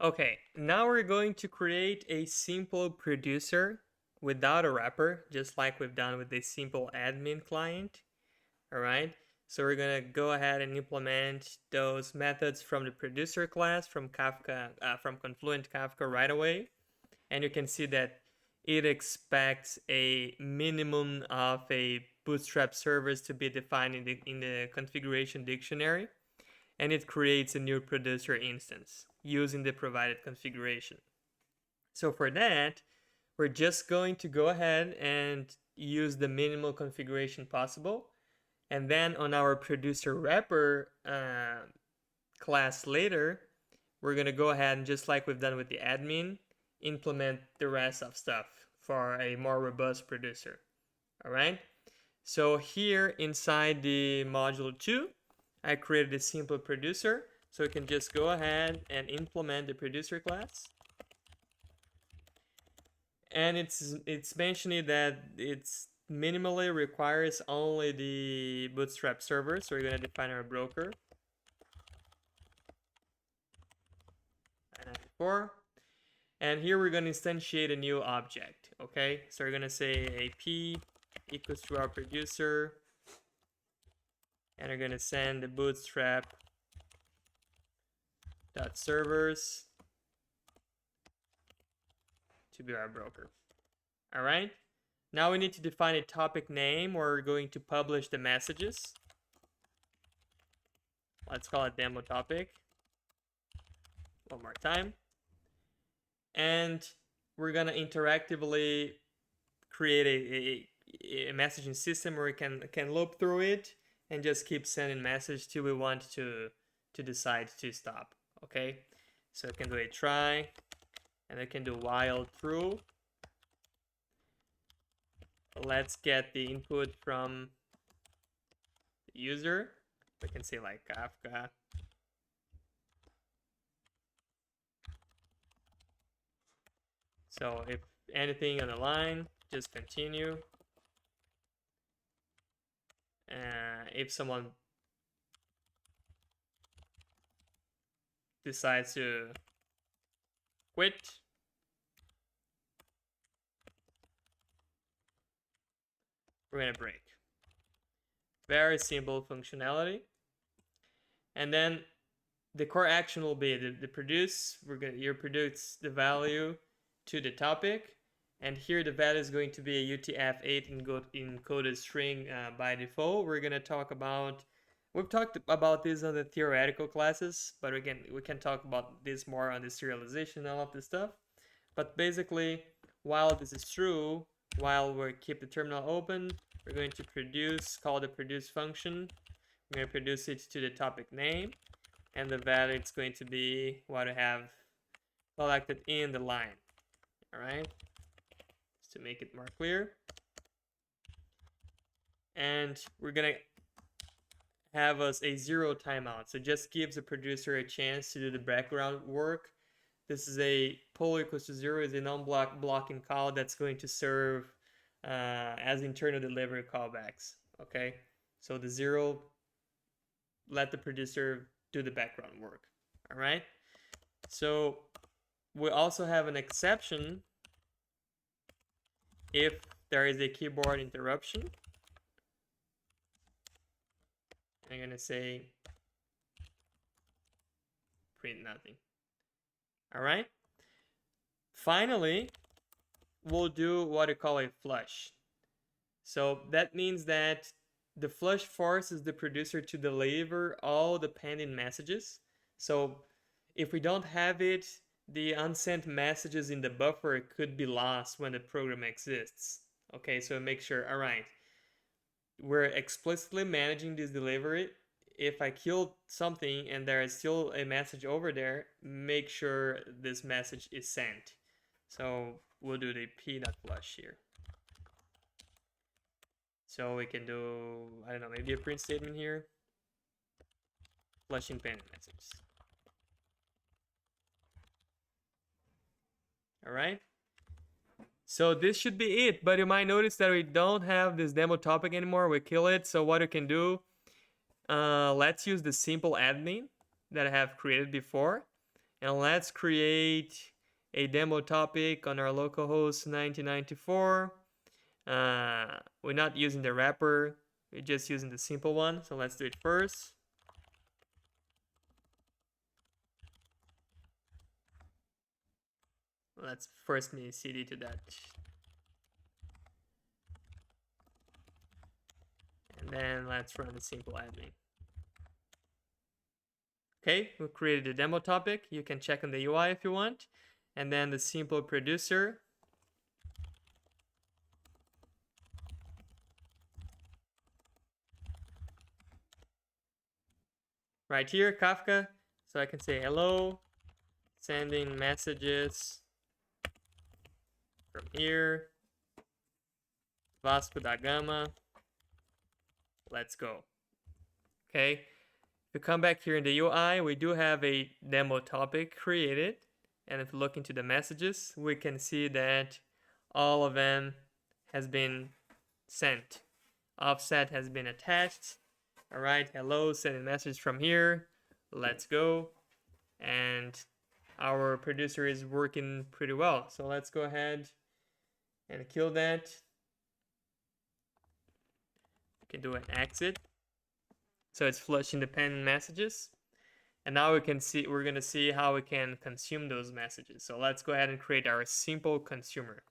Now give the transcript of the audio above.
Okay, now we're going to create a simple producer without a wrapper, just like we've done with the simple admin client. All right, so we're gonna go ahead and implement those methods from the producer class from Kafka, from Confluent Kafka right away, and you can see that it expects a minimum of a bootstrap servers to be defined in the configuration dictionary, and it creates a new producer instance using the provided configuration. So for that, we're just going to go ahead and use the minimal configuration possible. And then on our producer wrapper class later, we're going to go ahead and just like we've done with the admin, implement the rest of stuff for a more robust producer. All right. So here inside the module 2, I created a simple producer. So we can just go ahead and implement the producer class. And it's mentioning that it's minimally requires only the bootstrap server. So we're going to define our broker. 994. And here we're going to instantiate a new object. Okay, so we're going to say a p equals to our producer, and we're going to send the bootstrap dot servers to be our broker. All right, now we need to define a topic name where we're going to publish the messages. Let's call it demo topic. One more time. And we're going to interactively create a messaging system where we can loop through it and just keep sending message till we want to decide to stop. Okay, so I can do a try, and I can do while true. Let's get the input from the user. We can say like Kafka. So if anything on the line, just continue. If someone decides to quit, we're gonna break. Very simple functionality. And then the core action will be the produce. You produce the value to the topic, and here the value is going to be a UTF-8 encoded string by default. We're gonna talk about. We've talked about this on the theoretical classes, but again, we can talk about this more on the serialization and all of this stuff. But basically, while this is true, while we keep the terminal open, we're going to call the produce function. We're going to produce it to the topic name, and the value is going to be what I have collected in the line. All right, just to make it more clear. And we're going to have us a 0 timeout. So just gives the producer a chance to do the background work. This is a poll equals to 0 is a non-blocking call that's going to serve as internal delivery callbacks. Okay, so the 0, let the producer do the background work. All right, so we also have an exception if there is a keyboard interruption. I'm gonna say print nothing. All right, finally we'll do what we call a flush. So that means that the flush forces the producer to deliver all the pending messages. So if we don't have it, the unsent messages in the buffer could be lost when the program exists. Okay, so make sure, all right, we're explicitly managing this delivery. If I kill something and there is still a message over there, make sure this message is sent. So we'll do the p.flush here. So we can do, I don't know, maybe a print statement here. Flushing pending messages. All right. So this should be it, but you might notice that we don't have this demo topic anymore. We kill it. So what you can do, let's use the simple admin that I have created before. And let's create a demo topic on our localhost 1994. We're not using the wrapper, we're just using the simple one. So let's do it first. Let's first need cd to that. And then let's run the simple admin. Okay, we created a demo topic. You can check on the UI if you want. And then the simple producer. Right here, Kafka. So I can say hello, sending messages from here, Vasco da Gama. Let's go. Okay, if you come back here in the UI, we do have a demo topic created. And if you look into the messages, we can see that all of them has been sent. Offset has been attached. All right, hello, sending message from here. Let's go. And our producer is working pretty well. So let's go ahead and kill that. We can do an exit. So it's flushing the pending messages. And now we're going to see how we can consume those messages. So let's go ahead and create our simple consumer.